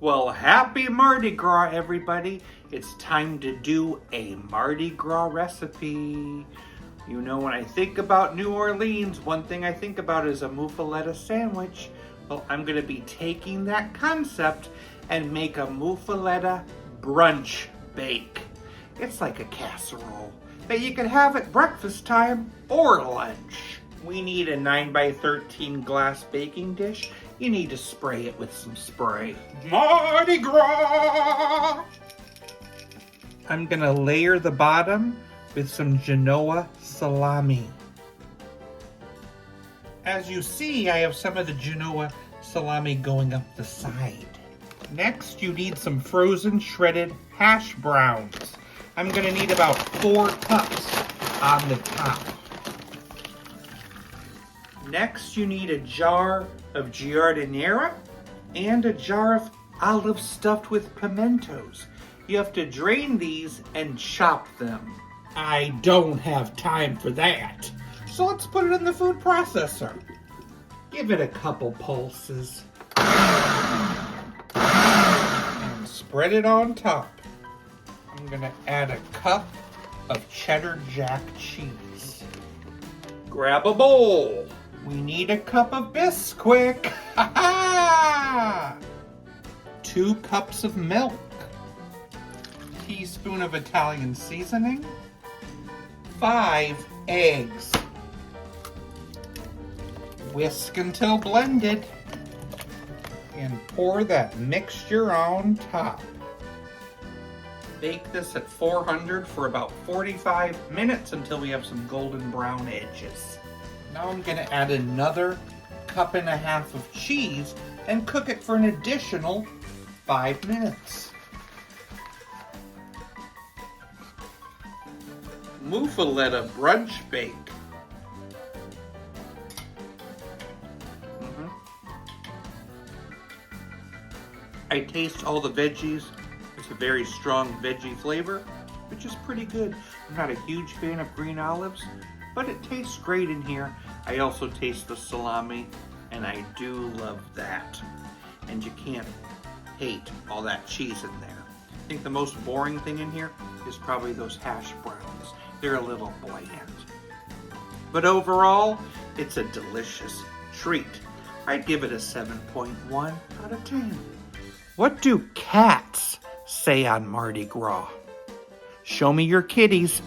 Well, happy Mardi Gras, everybody. It's time to do a Mardi Gras recipe. You know, when I think about New Orleans, one thing I think about is a muffuletta sandwich. Well, I'm gonna be taking that concept and make a muffuletta brunch bake. It's like a casserole that you can have at breakfast time or lunch. We need a 9x13 glass baking dish. You need to spray it with some spray. Mardi Gras! I'm gonna layer the bottom with some Genoa Salami. As you see, I have some of the Genoa Salami going up the side. Next, you need some frozen shredded hash browns. I'm gonna need about 4 cups on the top. Next, you need a jar of Giardiniera and a jar of olives stuffed with pimentos. You have to drain these and chop them. I don't have time for that, so let's put it in the food processor. Give it a couple pulses. And spread it on top. I'm gonna add a cup of cheddar jack cheese. Grab a bowl. We need a cup of Bisquick. 2 cups of milk. Teaspoon of Italian seasoning. 5 eggs. Whisk until blended. And pour that mixture on top. Bake this at 400 for about 45 minutes until we have some golden brown edges. Now I'm gonna add another 1.5 cups of cheese and cook it for an additional 5 minutes. Muffuletta Brunch bake. I taste all the veggies. It's a very strong veggie flavor, which is pretty good. I'm not a huge fan of green olives, but it tastes great in here. I also taste the salami, and I do love that. And you can't hate all that cheese in there. I think the most boring thing in here is probably those hash browns. They're a little bland. But overall, it's a delicious treat. I'd give it a 7.1 out of 10. What do cats say on Mardi Gras? Show me your kitties.